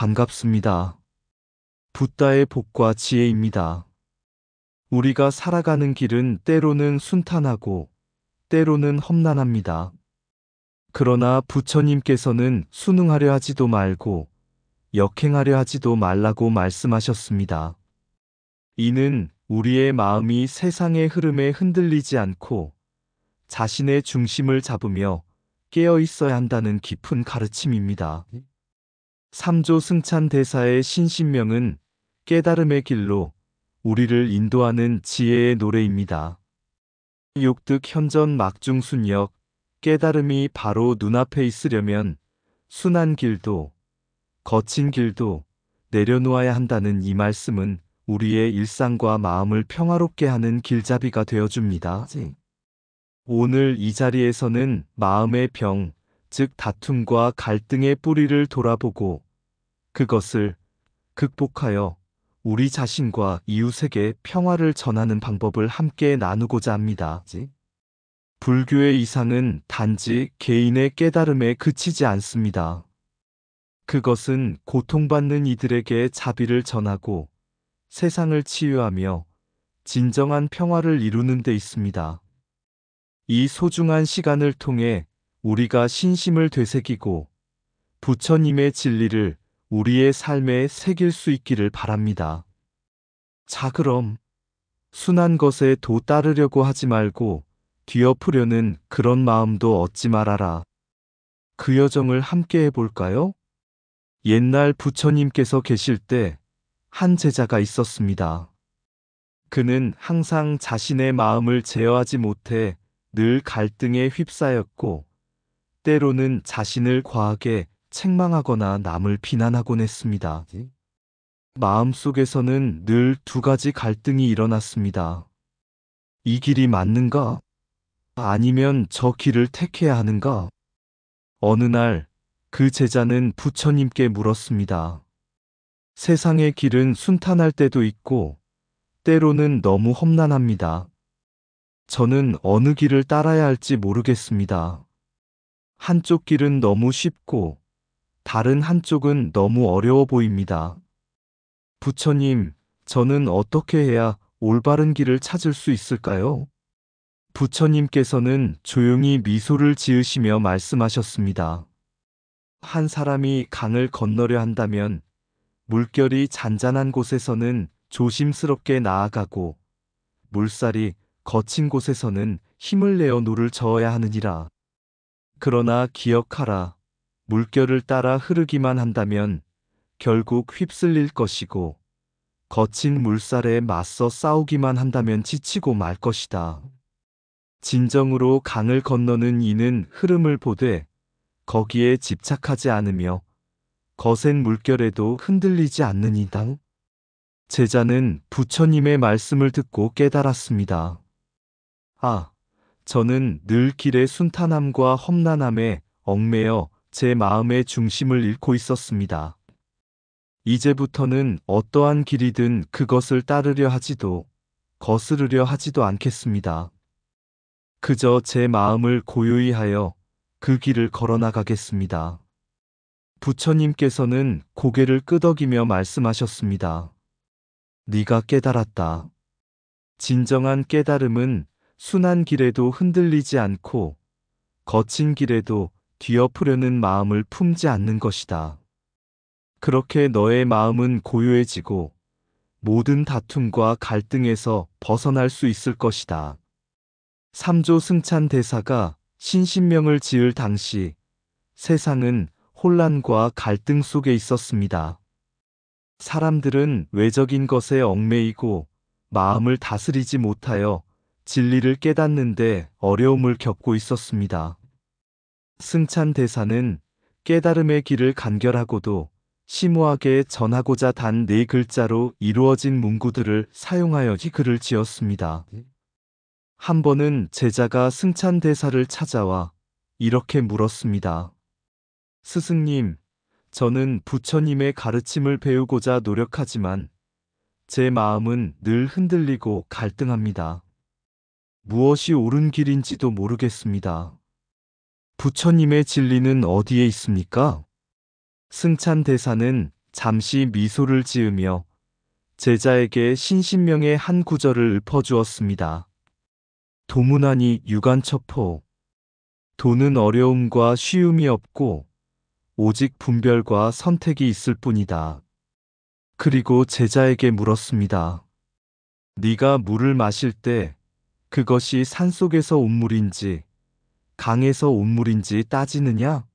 반갑습니다. 붓다의 복과 지혜입니다. 우리가 살아가는 길은 때로는 순탄하고 때로는 험난합니다. 그러나 부처님께서는 순응하려 하지도 말고 역행하려 하지도 말라고 말씀하셨습니다. 이는 우리의 마음이 세상의 흐름에 흔들리지 않고 자신의 중심을 잡으며 깨어 있어야 한다는 깊은 가르침입니다. 삼조 승찬 대사의 신신명은 깨달음의 길로 우리를 인도하는 지혜의 노래입니다. 욕득 현전 막중순역, 깨달음이 바로 눈앞에 있으려면 순한 길도 거친 길도 내려놓아야 한다는 이 말씀은 우리의 일상과 마음을 평화롭게 하는 길잡이가 되어줍니다. 오늘 이 자리에서는 마음의 병, 즉 다툼과 갈등의 뿌리를 돌아보고 그것을 극복하여 우리 자신과 이웃에게 평화를 전하는 방법을 함께 나누고자 합니다. 불교의 이상은 단지 개인의 깨달음에 그치지 않습니다. 그것은 고통받는 이들에게 자비를 전하고 세상을 치유하며 진정한 평화를 이루는 데 있습니다. 이 소중한 시간을 통해 우리가 신심을 되새기고 부처님의 진리를 우리의 삶에 새길 수 있기를 바랍니다. 자, 그럼 순한 것에 도 따르려고 하지 말고 뒤엎으려는 그런 마음도 얻지 말아라. 그 여정을 함께 해볼까요? 옛날 부처님께서 계실 때 한 제자가 있었습니다. 그는 항상 자신의 마음을 제어하지 못해 늘 갈등에 휩싸였고 때로는 자신을 과하게 책망하거나 남을 비난하곤 했습니다. 마음속에서는 늘 두 가지 갈등이 일어났습니다. 이 길이 맞는가? 아니면 저 길을 택해야 하는가? 어느 날 그 제자는 부처님께 물었습니다. 세상의 길은 순탄할 때도 있고 때로는 너무 험난합니다. 저는 어느 길을 따라야 할지 모르겠습니다. 한쪽 길은 너무 쉽고 다른 한쪽은 너무 어려워 보입니다. 부처님, 저는 어떻게 해야 올바른 길을 찾을 수 있을까요? 부처님께서는 조용히 미소를 지으시며 말씀하셨습니다. 한 사람이 강을 건너려 한다면 물결이 잔잔한 곳에서는 조심스럽게 나아가고 물살이 거친 곳에서는 힘을 내어 노를 저어야 하느니라. 그러나 기억하라. 물결을 따라 흐르기만 한다면 결국 휩쓸릴 것이고 거친 물살에 맞서 싸우기만 한다면 지치고 말 것이다. 진정으로 강을 건너는 이는 흐름을 보되 거기에 집착하지 않으며 거센 물결에도 흔들리지 않느니라. 제자는 부처님의 말씀을 듣고 깨달았습니다. 아, 저는 늘 길의 순탄함과 험난함에 얽매여 제 마음의 중심을 잃고 있었습니다. 이제부터는 어떠한 길이든 그것을 따르려 하지도 거스르려 하지도 않겠습니다. 그저 제 마음을 고요히 하여 그 길을 걸어나가겠습니다. 부처님께서는 고개를 끄덕이며 말씀하셨습니다. 네가 깨달았다. 진정한 깨달음은 순한 길에도 흔들리지 않고 거친 길에도 뒤엎으려는 마음을 품지 않는 것이다. 그렇게 너의 마음은 고요해지고 모든 다툼과 갈등에서 벗어날 수 있을 것이다. 삼조 승찬 대사가 신신명을 지을 당시 세상은 혼란과 갈등 속에 있었습니다. 사람들은 외적인 것에 얽매이고 마음을 다스리지 못하여 진리를 깨닫는데 어려움을 겪고 있었습니다. 승찬 대사는 깨달음의 길을 간결하고도 심오하게 전하고자 단 4글자로 이루어진 문구들을 사용하여 이 글을 지었습니다. 한 번은 제자가 승찬 대사를 찾아와 이렇게 물었습니다. 스승님, 저는 부처님의 가르침을 배우고자 노력하지만 제 마음은 늘 흔들리고 갈등합니다. 무엇이 옳은 길인지도 모르겠습니다. 부처님의 진리는 어디에 있습니까? 승찬 대사는 잠시 미소를 지으며 제자에게 신신명의 한 구절을 읊어주었습니다. 도문하니 유관처포. 도는 어려움과 쉬움이 없고 오직 분별과 선택이 있을 뿐이다. 그리고 제자에게 물었습니다. 네가 물을 마실 때 그것이 산속에서 온 물인지 강에서 온 물인지 따지느냐?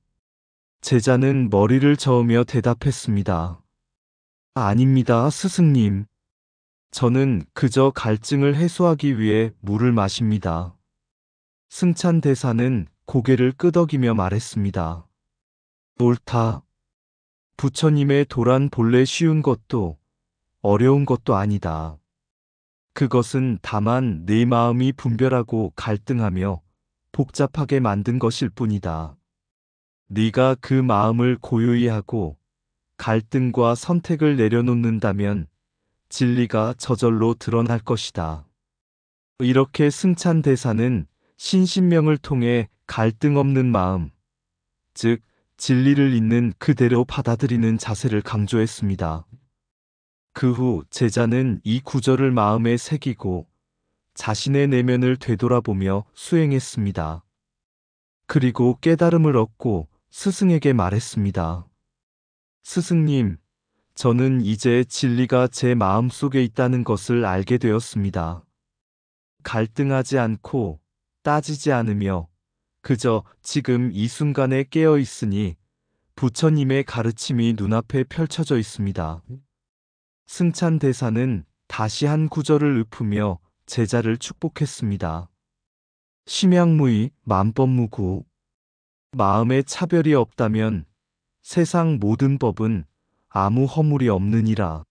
제자는 머리를 저으며 대답했습니다. 아닙니다, 스승님. 저는 그저 갈증을 해소하기 위해 물을 마십니다. 승찬대사는 고개를 끄덕이며 말했습니다. 옳다. 부처님의 도란 본래 쉬운 것도 어려운 것도 아니다. 그것은 다만 내 마음이 분별하고 갈등하며 복잡하게 만든 것일 뿐이다. 네가 그 마음을 고요히 하고 갈등과 선택을 내려놓는다면 진리가 저절로 드러날 것이다. 이렇게 승찬대사는 신신명을 통해 갈등 없는 마음, 즉 진리를 있는 그대로 받아들이는 자세를 강조했습니다. 그 후 제자는 이 구절을 마음에 새기고 자신의 내면을 되돌아보며 수행했습니다. 그리고 깨달음을 얻고 스승에게 말했습니다. 스승님, 저는 이제 진리가 제 마음속에 있다는 것을 알게 되었습니다. 갈등하지 않고 따지지 않으며 그저 지금 이 순간에 깨어 있으니 부처님의 가르침이 눈앞에 펼쳐져 있습니다. 승찬대사는 다시 한 구절을 읊으며 제자를 축복했습니다. 심양무의 만법무구. 마음에 차별이 없다면 세상 모든 법은 아무 허물이 없느니라.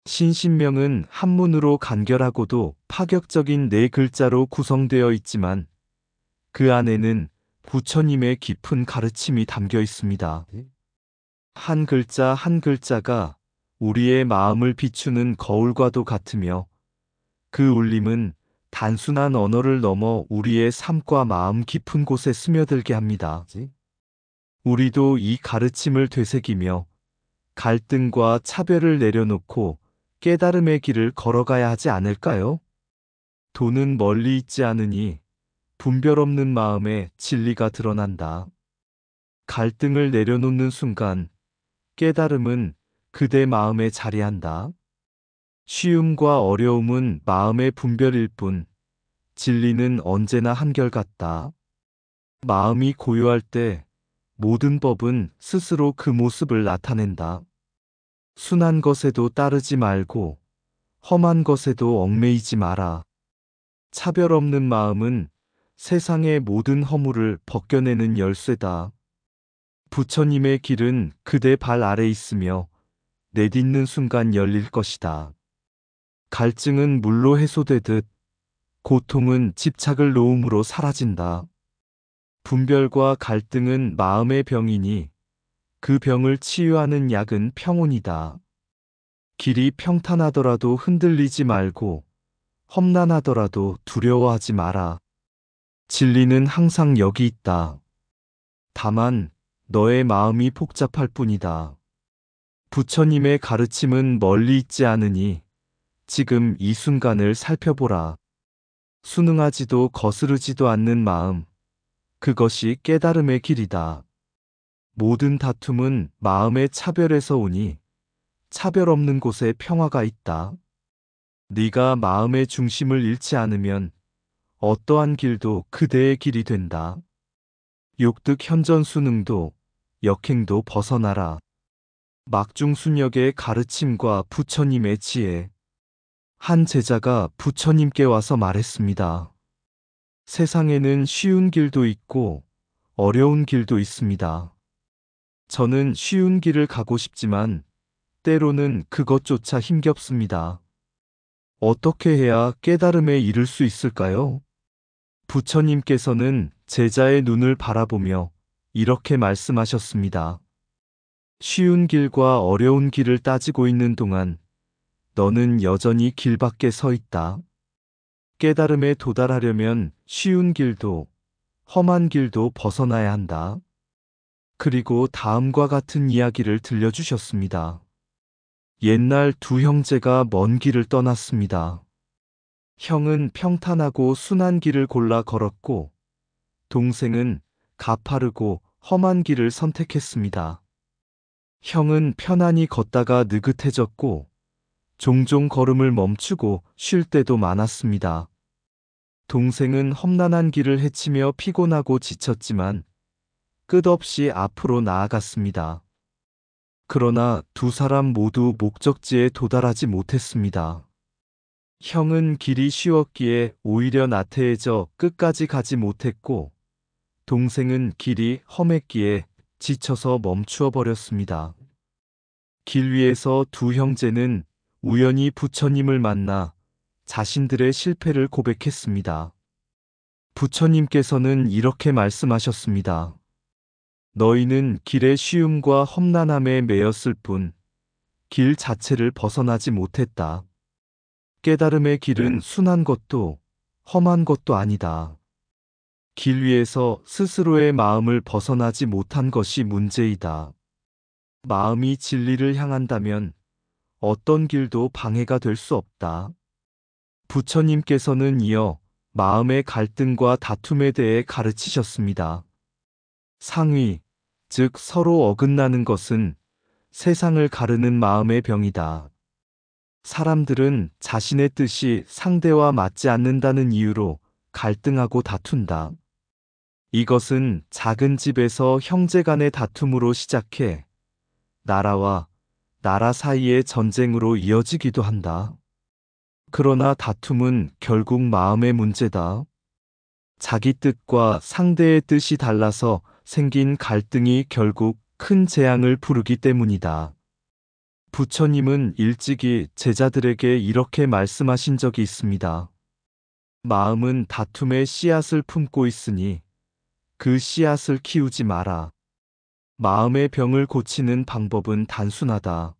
신신명은 한문으로 간결하고도 파격적인 네 글자로 구성되어 있지만 그 안에는 부처님의 깊은 가르침이 담겨 있습니다. 한 글자 한 글자가 우리의 마음을 비추는 거울과도 같으며 그 울림은 단순한 언어를 넘어 우리의 삶과 마음 깊은 곳에 스며들게 합니다. 우리도 이 가르침을 되새기며 갈등과 차별을 내려놓고 깨달음의 길을 걸어가야 하지 않을까요? 도는 멀리 있지 않으니 분별 없는 마음에 진리가 드러난다. 갈등을 내려놓는 순간 깨달음은 그대 마음에 자리한다. 쉬움과 어려움은 마음의 분별일 뿐 진리는 언제나 한결같다. 마음이 고요할 때 모든 법은 스스로 그 모습을 나타낸다. 순한 것에도 따르지 말고 험한 것에도 얽매이지 마라. 차별 없는 마음은 세상의 모든 허물을 벗겨내는 열쇠다. 부처님의 길은 그대 발 아래 있으며 내딛는 순간 열릴 것이다. 갈증은 물로 해소되듯 고통은 집착을 놓음으로 사라진다. 분별과 갈등은 마음의 병이니 그 병을 치유하는 약은 평온이다. 길이 평탄하더라도 흔들리지 말고 험난하더라도 두려워하지 마라. 진리는 항상 여기 있다. 다만 너의 마음이 복잡할 뿐이다. 부처님의 가르침은 멀리 있지 않으니 지금 이 순간을 살펴보라. 순응하지도 거스르지도 않는 마음, 그것이 깨달음의 길이다. 모든 다툼은 마음의 차별에서 오니 차별 없는 곳에 평화가 있다. 네가 마음의 중심을 잃지 않으면 어떠한 길도 그대의 길이 된다. 욕득 현전순응도 역행도 벗어나라. 막중순역의 가르침과 부처님의 지혜. 한 제자가 부처님께 와서 말했습니다. 세상에는 쉬운 길도 있고 어려운 길도 있습니다. 저는 쉬운 길을 가고 싶지만 때로는 그것조차 힘겹습니다. 어떻게 해야 깨달음에 이를 수 있을까요? 부처님께서는 제자의 눈을 바라보며 이렇게 말씀하셨습니다. 쉬운 길과 어려운 길을 따지고 있는 동안 너는 여전히 길 밖에 서 있다. 깨달음에 도달하려면 쉬운 길도 험한 길도 벗어나야 한다. 그리고 다음과 같은 이야기를 들려주셨습니다. 옛날 두 형제가 먼 길을 떠났습니다. 형은 평탄하고 순한 길을 골라 걸었고, 동생은 가파르고 험한 길을 선택했습니다. 형은 편안히 걷다가 느긋해졌고, 종종 걸음을 멈추고 쉴 때도 많았습니다. 동생은 험난한 길을 헤치며 피곤하고 지쳤지만 끝없이 앞으로 나아갔습니다. 그러나 두 사람 모두 목적지에 도달하지 못했습니다. 형은 길이 쉬웠기에 오히려 나태해져 끝까지 가지 못했고, 동생은 길이 험했기에 지쳐서 멈추어 버렸습니다. 길 위에서 두 형제는 우연히 부처님을 만나 자신들의 실패를 고백했습니다. 부처님께서는 이렇게 말씀하셨습니다. 너희는 길의 쉬움과 험난함에 매였을 뿐, 길 자체를 벗어나지 못했다. 깨달음의 길은 순한 것도 험한 것도 아니다. 길 위에서 스스로의 마음을 벗어나지 못한 것이 문제이다. 마음이 진리를 향한다면 어떤 길도 방해가 될 수 없다. 부처님께서는 이어 마음의 갈등과 다툼에 대해 가르치셨습니다. 상위, 즉 서로 어긋나는 것은 세상을 가르는 마음의 병이다. 사람들은 자신의 뜻이 상대와 맞지 않는다는 이유로 갈등하고 다툰다. 이것은 작은 집에서 형제 간의 다툼으로 시작해 나라와 나라 사이의 전쟁으로 이어지기도 한다. 그러나 다툼은 결국 마음의 문제다. 자기 뜻과 상대의 뜻이 달라서 생긴 갈등이 결국 큰 재앙을 부르기 때문이다. 부처님은 일찍이 제자들에게 이렇게 말씀하신 적이 있습니다. 마음은 다툼의 씨앗을 품고 있으니 그 씨앗을 키우지 마라. 마음의 병을 고치는 방법은 단순하다.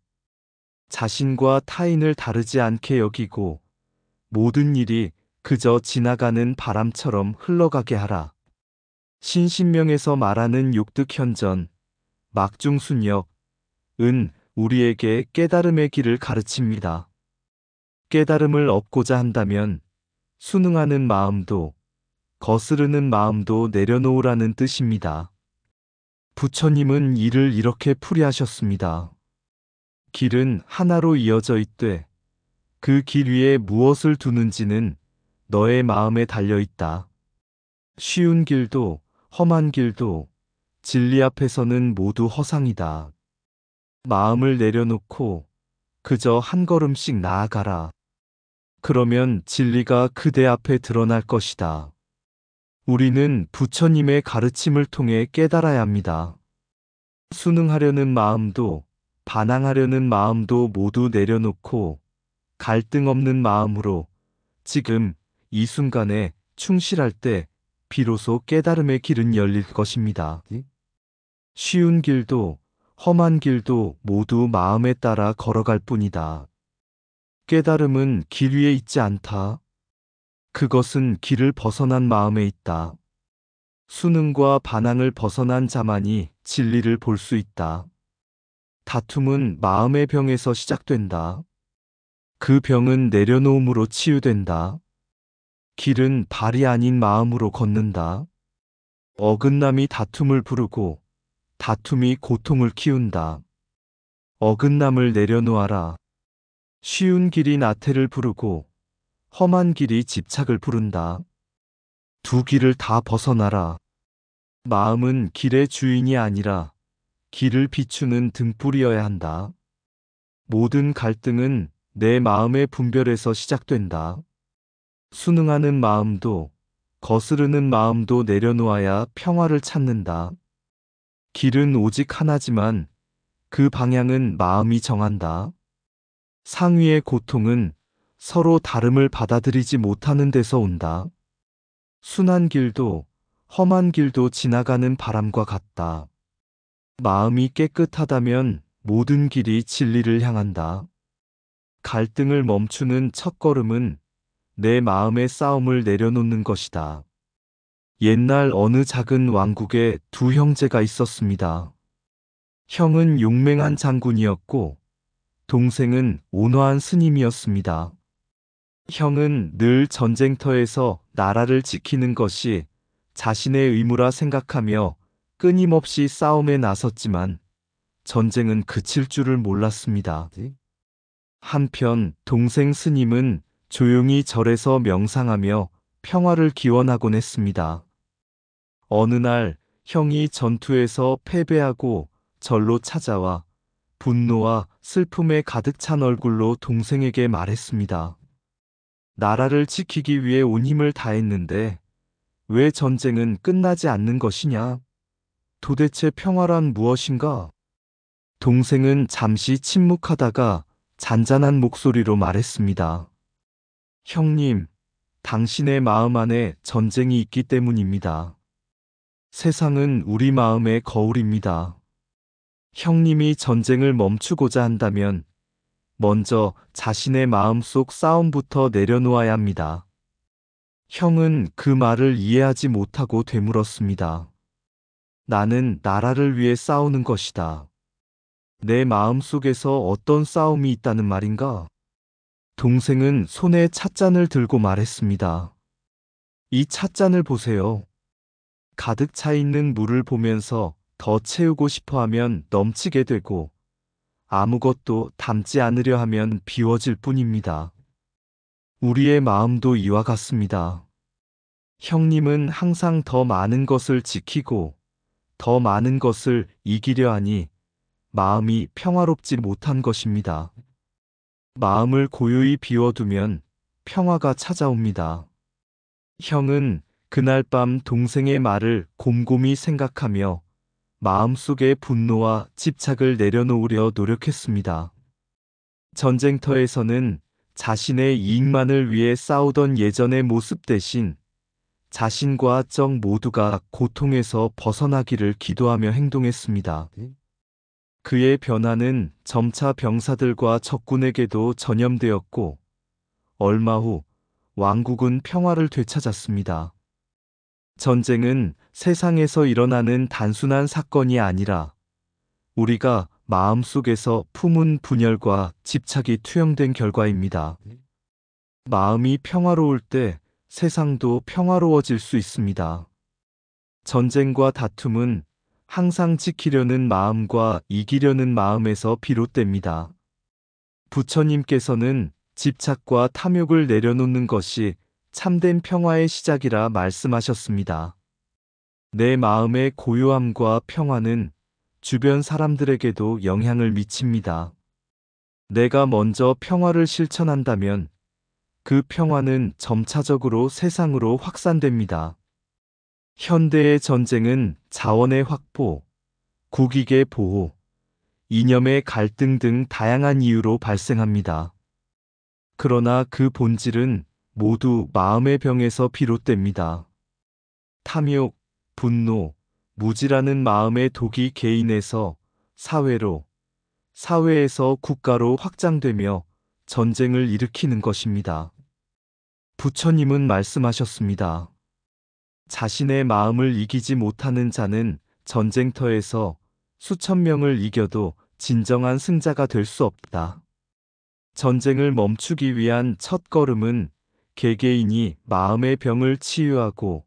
자신과 타인을 다르지 않게 여기고 모든 일이 그저 지나가는 바람처럼 흘러가게 하라. 신신명에서 말하는 욕득현전, 막중순역, 은 우리에게 깨달음의 길을 가르칩니다. 깨달음을 얻고자 한다면 순응하는 마음도 거스르는 마음도 내려놓으라는 뜻입니다. 부처님은 이를 이렇게 풀이하셨습니다. 길은 하나로 이어져 있되 그 길 위에 무엇을 두는지는 너의 마음에 달려 있다. 쉬운 길도 험한 길도 진리 앞에서는 모두 허상이다. 마음을 내려놓고 그저 한 걸음씩 나아가라. 그러면 진리가 그대 앞에 드러날 것이다. 우리는 부처님의 가르침을 통해 깨달아야 합니다. 순응하려는 마음도 반항하려는 마음도 모두 내려놓고 갈등 없는 마음으로 지금 이 순간에 충실할 때 비로소 깨달음의 길은 열릴 것입니다. 쉬운 길도 험한 길도 모두 마음에 따라 걸어갈 뿐이다. 깨달음은 길 위에 있지 않다. 그것은 길을 벗어난 마음에 있다. 순응과 반항을 벗어난 자만이 진리를 볼 수 있다. 다툼은 마음의 병에서 시작된다. 그 병은 내려놓음으로 치유된다. 길은 발이 아닌 마음으로 걷는다. 어긋남이 다툼을 부르고 다툼이 고통을 키운다. 어긋남을 내려놓아라. 쉬운 길이 나태를 부르고 험한 길이 집착을 부른다. 두 길을 다 벗어나라. 마음은 길의 주인이 아니라 길을 비추는 등불이어야 한다. 모든 갈등은 내 마음의 분별에서 시작된다. 순응하는 마음도 거스르는 마음도 내려놓아야 평화를 찾는다. 길은 오직 하나지만 그 방향은 마음이 정한다. 상위의 고통은 서로 다름을 받아들이지 못하는 데서 온다. 순한 길도 험한 길도 지나가는 바람과 같다. 마음이 깨끗하다면 모든 길이 진리를 향한다. 갈등을 멈추는 첫걸음은 내 마음의 싸움을 내려놓는 것이다. 옛날 어느 작은 왕국에 두 형제가 있었습니다. 형은 용맹한 장군이었고 동생은 온화한 스님이었습니다. 형은 늘 전쟁터에서 나라를 지키는 것이 자신의 의무라 생각하며 끊임없이 싸움에 나섰지만 전쟁은 그칠 줄을 몰랐습니다. 한편 동생 스님은 조용히 절에서 명상하며 평화를 기원하곤 했습니다. 어느 날 형이 전투에서 패배하고 절로 찾아와 분노와 슬픔에 가득 찬 얼굴로 동생에게 말했습니다. 나라를 지키기 위해 온 힘을 다했는데 왜 전쟁은 끝나지 않는 것이냐? 도대체 평화란 무엇인가? 동생은 잠시 침묵하다가 잔잔한 목소리로 말했습니다. 형님, 당신의 마음 안에 전쟁이 있기 때문입니다. 세상은 우리 마음의 거울입니다. 형님이 전쟁을 멈추고자 한다면 먼저 자신의 마음속 싸움부터 내려놓아야 합니다. 형은 그 말을 이해하지 못하고 되물었습니다. 나는 나라를 위해 싸우는 것이다. 내 마음속에서 어떤 싸움이 있다는 말인가? 동생은 손에 찻잔을 들고 말했습니다. 이 찻잔을 보세요. 가득 차 있는 물을 보면서 더 채우고 싶어 하면 넘치게 되고 아무것도 담지 않으려 하면 비워질 뿐입니다. 우리의 마음도 이와 같습니다. 형님은 항상 더 많은 것을 지키고 더 많은 것을 이기려 하니 마음이 평화롭지 못한 것입니다. 마음을 고요히 비워두면 평화가 찾아옵니다. 형은 그날 밤 동생의 말을 곰곰이 생각하며 마음속의 분노와 집착을 내려놓으려 노력했습니다. 전쟁터에서는 자신의 이익만을 위해 싸우던 예전의 모습 대신 자신과 적 모두가 고통에서 벗어나기를 기도하며 행동했습니다. 그의 변화는 점차 병사들과 적군에게도 전염되었고 얼마 후 왕국은 평화를 되찾았습니다. 전쟁은 세상에서 일어나는 단순한 사건이 아니라 우리가 마음속에서 품은 분열과 집착이 투영된 결과입니다. 마음이 평화로울 때 세상도 평화로워질 수 있습니다. 전쟁과 다툼은 항상 지키려는 마음과 이기려는 마음에서 비롯됩니다. 부처님께서는 집착과 탐욕을 내려놓는 것이 참된 평화의 시작이라 말씀하셨습니다. 내 마음의 고요함과 평화는 주변 사람들에게도 영향을 미칩니다. 내가 먼저 평화를 실천한다면 그 평화는 점차적으로 세상으로 확산됩니다. 현대의 전쟁은 자원의 확보, 국익의 보호, 이념의 갈등 등 다양한 이유로 발생합니다. 그러나 그 본질은 모두 마음의 병에서 비롯됩니다. 탐욕, 분노, 무지라는 마음의 독이 개인에서 사회로, 사회에서 국가로 확장되며 전쟁을 일으키는 것입니다. 부처님은 말씀하셨습니다. 자신의 마음을 이기지 못하는 자는 전쟁터에서 수천 명을 이겨도 진정한 승자가 될 수 없다. 전쟁을 멈추기 위한 첫 걸음은 개개인이 마음의 병을 치유하고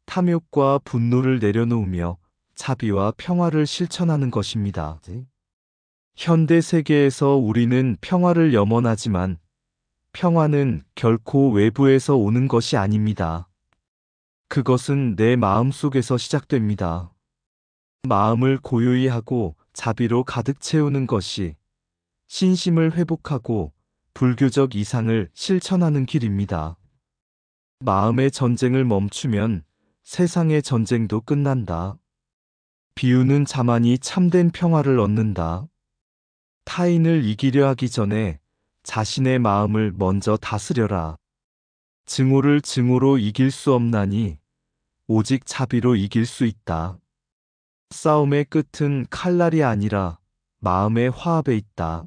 탐욕과 분노를 내려놓으며 자비와 평화를 실천하는 것입니다. 현대 세계에서 우리는 평화를 염원하지만 평화는 결코 외부에서 오는 것이 아닙니다. 그것은 내 마음속에서 시작됩니다. 마음을 고요히 하고 자비로 가득 채우는 것이 신심을 회복하고 불교적 이상을 실천하는 길입니다. 마음의 전쟁을 멈추면 세상의 전쟁도 끝난다. 비우는 자만이 참된 평화를 얻는다. 타인을 이기려 하기 전에 자신의 마음을 먼저 다스려라. 증오를 증오로 이길 수 없나니 오직 자비로 이길 수 있다. 싸움의 끝은 칼날이 아니라 마음의 화합에 있다.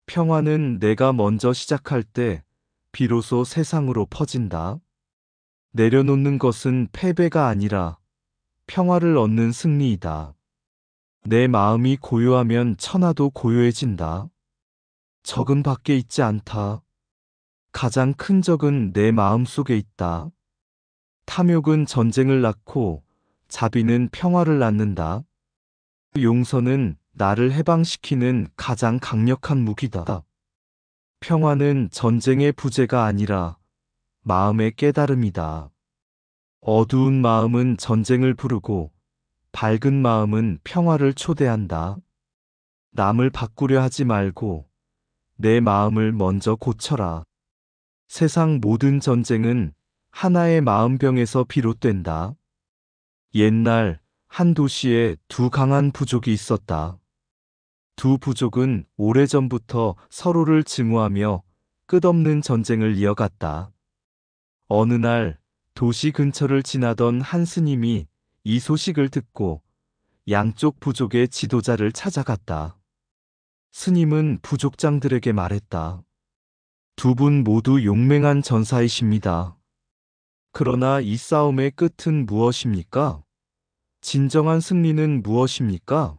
평화는 내가 먼저 시작할 때 비로소 세상으로 퍼진다. 내려놓는 것은 패배가 아니라 평화를 얻는 승리이다. 내 마음이 고요하면 천하도 고요해진다. 적은 밖에 있지 않다. 가장 큰 적은 내 마음 속에 있다. 탐욕은 전쟁을 낳고 자비는 평화를 낳는다. 용서는 나를 해방시키는 가장 강력한 무기다. 평화는 전쟁의 부재가 아니라 마음의 깨달음이다. 어두운 마음은 전쟁을 부르고 밝은 마음은 평화를 초대한다. 남을 바꾸려 하지 말고 내 마음을 먼저 고쳐라. 세상 모든 전쟁은 하나의 마음병에서 비롯된다. 옛날 한 도시에 두 강한 부족이 있었다. 두 부족은 오래전부터 서로를 증오하며 끝없는 전쟁을 이어갔다. 어느 날 도시 근처를 지나던 한 스님이 이 소식을 듣고 양쪽 부족의 지도자를 찾아갔다. 스님은 부족장들에게 말했다. 두 분 모두 용맹한 전사이십니다. 그러나 이 싸움의 끝은 무엇입니까? 진정한 승리는 무엇입니까?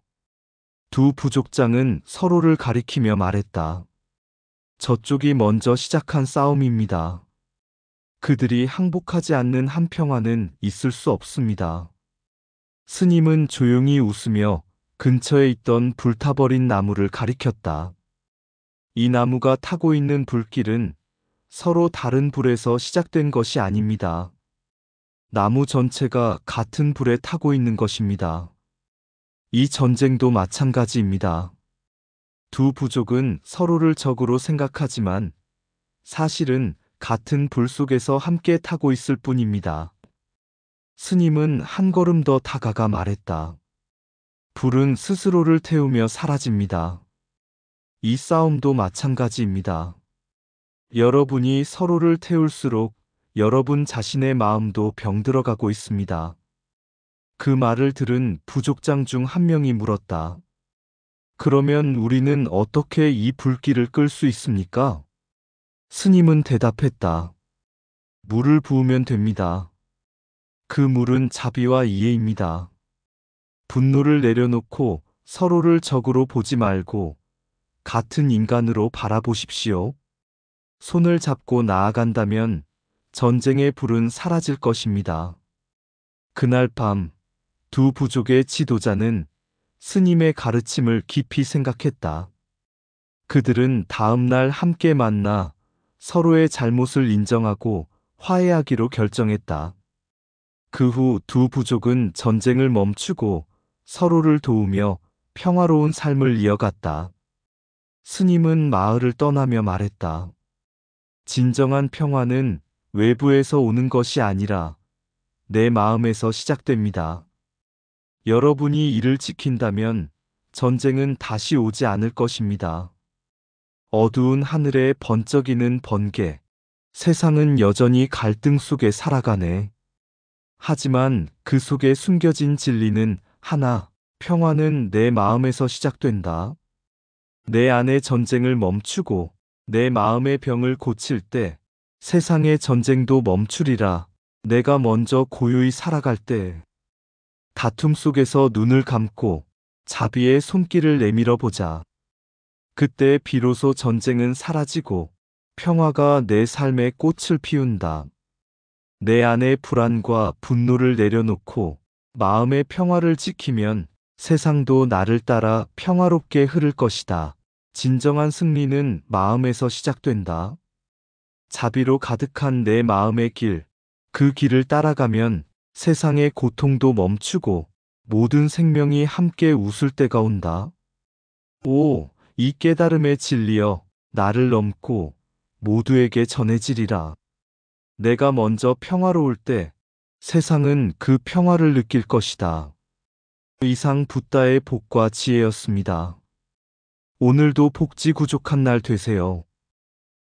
두 부족장은 서로를 가리키며 말했다. 저쪽이 먼저 시작한 싸움입니다. 그들이 항복하지 않는 한평화는 있을 수 없습니다. 스님은 조용히 웃으며 근처에 있던 불타버린 나무를 가리켰다. 이 나무가 타고 있는 불길은 서로 다른 불에서 시작된 것이 아닙니다. 나무 전체가 같은 불에 타고 있는 것입니다. 이 전쟁도 마찬가지입니다. 두 부족은 서로를 적으로 생각하지만 사실은 같은 불 속에서 함께 타고 있을 뿐입니다. 스님은 한 걸음 더 다가가 말했다. 불은 스스로를 태우며 사라집니다. 이 싸움도 마찬가지입니다. 여러분이 서로를 태울수록 여러분 자신의 마음도 병들어가고 있습니다. 그 말을 들은 부족장 중 한 명이 물었다. 그러면 우리는 어떻게 이 불길을 끌 수 있습니까? 스님은 대답했다. 물을 부으면 됩니다. 그 물은 자비와 이해입니다. 분노를 내려놓고 서로를 적으로 보지 말고 같은 인간으로 바라보십시오. 손을 잡고 나아간다면 전쟁의 불은 사라질 것입니다. 그날 밤 두 부족의 지도자는 스님의 가르침을 깊이 생각했다. 그들은 다음 날 함께 만나 서로의 잘못을 인정하고 화해하기로 결정했다. 그 후 두 부족은 전쟁을 멈추고 서로를 도우며 평화로운 삶을 이어갔다. 스님은 마을을 떠나며 말했다. 진정한 평화는 외부에서 오는 것이 아니라 내 마음에서 시작됩니다. 여러분이 이를 지킨다면 전쟁은 다시 오지 않을 것입니다. 어두운 하늘에 번쩍이는 번개. 세상은 여전히 갈등 속에 살아가네. 하지만 그 속에 숨겨진 진리는 하나, 평화는 내 마음에서 시작된다. 내 안의 전쟁을 멈추고 내 마음의 병을 고칠 때 세상의 전쟁도 멈추리라. 내가 먼저 고요히 살아갈 때 다툼 속에서 눈을 감고 자비의 손길을 내밀어 보자. 그때 비로소 전쟁은 사라지고 평화가 내 삶에 꽃을 피운다. 내 안의 불안과 분노를 내려놓고 마음의 평화를 지키면 세상도 나를 따라 평화롭게 흐를 것이다. 진정한 승리는 마음에서 시작된다. 자비로 가득한 내 마음의 길, 그 길을 따라가면 세상의 고통도 멈추고 모든 생명이 함께 웃을 때가 온다. 오, 이 깨달음의 진리여, 나를 넘고 모두에게 전해지리라. 내가 먼저 평화로울 때 세상은 그 평화를 느낄 것이다. 이상 붓다의 복과 지혜였습니다. 오늘도 복지구족한 날 되세요.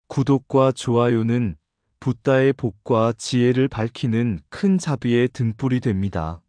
구독과 좋아요는 붓다의 복과 지혜를 밝히는 큰 자비의 등불이 됩니다.